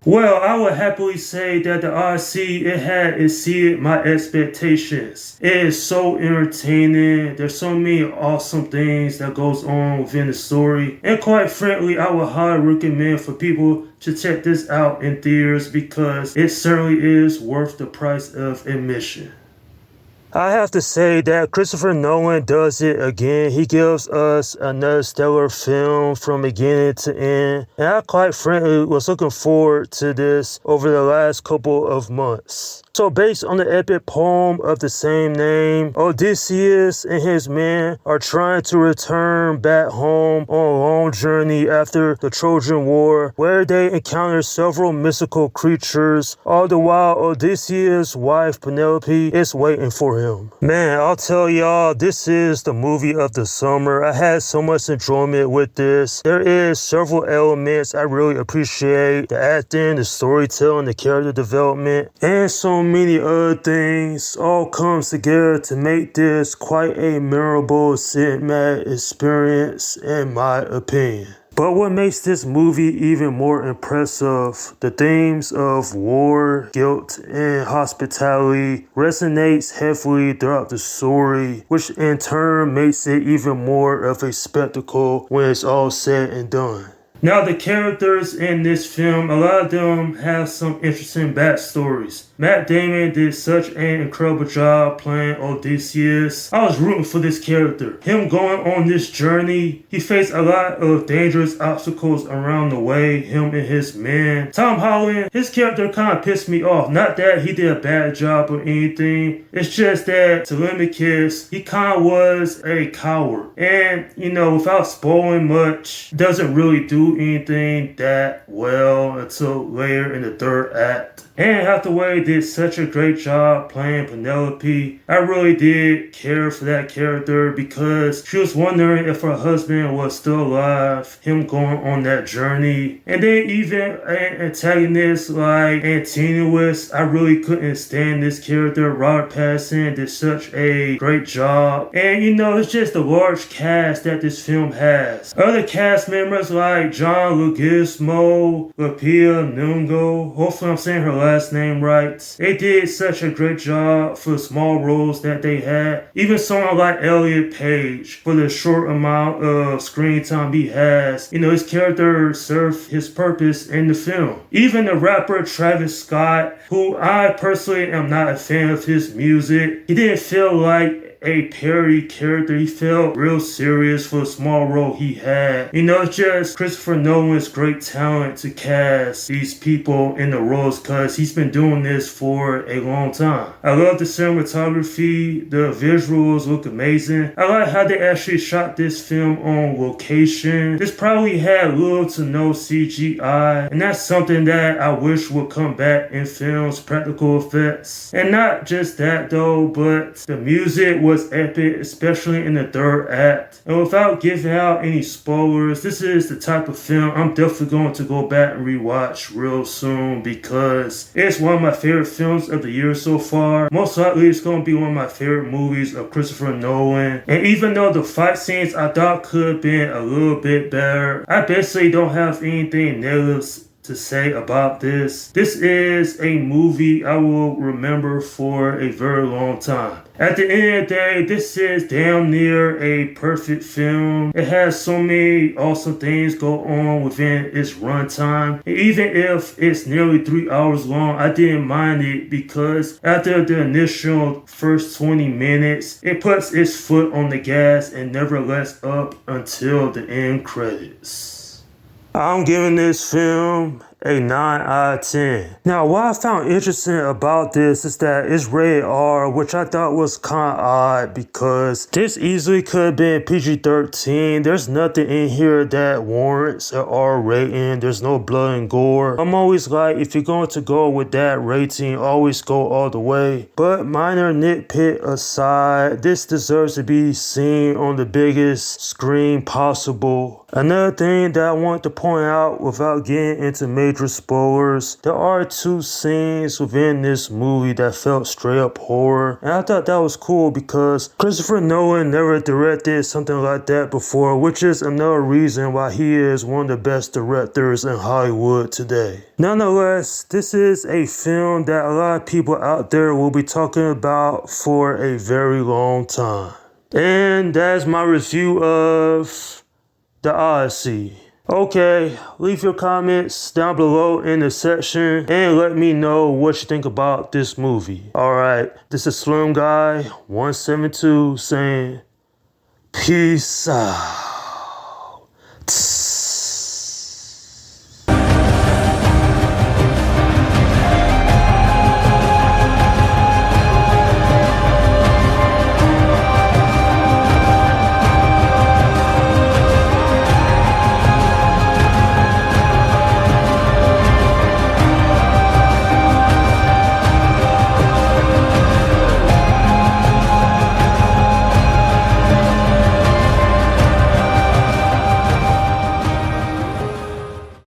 Well, I would happily say that the Odyssey, it had exceeded my expectations. It is so entertaining. There's so many awesome things that goes on within the story. And quite frankly, I would highly recommend for people to check this out in theaters because it certainly is worth the price of admission. I have to say that Christopher Nolan does it again. He gives us another stellar film from beginning to end. And I quite frankly was looking forward to this over the last couple of months. So based on the epic poem of the same name, Odysseus and his men are trying to return back home on a long journey after the Trojan War, where they encounter several mystical creatures, all the while Odysseus' wife Penelope is waiting for him. Man, I'll tell y'all, this is the movie of the summer. I had so much enjoyment with this. There is several elements I really appreciate: the acting, the storytelling, the character development, and so many other things all comes together to make this quite a memorable cinematic experience in my opinion. But what makes this movie even more impressive, the themes of war, guilt, and hospitality resonates heavily throughout the story, which in turn makes it even more of a spectacle when it's all said and done. Now, the characters in this film, a lot of them have some interesting backstories. Matt Damon did such an incredible job playing Odysseus. I was rooting for this character. Him going on this journey, he faced a lot of dangerous obstacles around the way, him and his men. Tom Holland, his character kind of pissed me off. Not that he did a bad job or anything. It's just that Telemachus, he kind of was a coward. And, without spoiling much, doesn't really do anything that well until later in the third act. Anne Hathaway did such a great job playing Penelope. I really did care for that character because she was wondering if her husband was still alive, him going on that journey. And then even an antagonist like Antinous, I really couldn't stand this character. Robert Pattinson did such a great job. And it's just the large cast that this film has. Other cast members like John Leguizamo, Lupita Nyong'o, hopefully I'm saying her last name right. They did such a great job for the small roles that they had. Even someone like Elliot Page, for the short amount of screen time he has, his character served his purpose in the film. Even the rapper Travis Scott, who I personally am not a fan of his music, he didn't feel like a parody character. He felt real serious for the small role he had. It's just Christopher Nolan's great talent to cast these people in the roles because he's been doing this for a long time. I love the cinematography. The visuals look amazing. I like how they actually shot this film on location. This probably had little to no CGI, and that's something that I wish would come back in films, practical effects. And not just that though, but the music was epic, especially in the third act. And without giving out any spoilers, this is the type of film I'm definitely going to go back and rewatch real soon because it's one of my favorite films of the year so far. Most likely it's going to be one of my favorite movies of Christopher Nolan. And even though the fight scenes I thought could have been a little bit better, I basically don't have anything negative to say about this. This is a movie I will remember for a very long time. At the end of the day, this is damn near a perfect film. It has so many awesome things go on within its runtime. And even if it's nearly 3 hours long, I didn't mind it because after the initial first 20 minutes, it puts its foot on the gas and never lets up until the end credits. I'm giving this film a 9 out of 10. Now, what I found interesting about this is that it's rated R, which I thought was kind of odd because this easily could have been PG-13. There's nothing in here that warrants an R rating. There's no blood and gore. I'm always like, if you're going to go with that rating, always go all the way. But minor nitpick aside, this deserves to be seen on the biggest screen possible. Another thing that I want to point out without getting into major spoilers, there are two scenes within this movie that felt straight up horror. And I thought that was cool because Christopher Nolan never directed something like that before, which is another reason why he is one of the best directors in Hollywood today. Nonetheless, this is a film that a lot of people out there will be talking about for a very long time. And that's my review of The Odyssey. Okay, leave your comments down below in the section and let me know what you think about this movie. Alright, this is Slim Guy 172 saying peace out.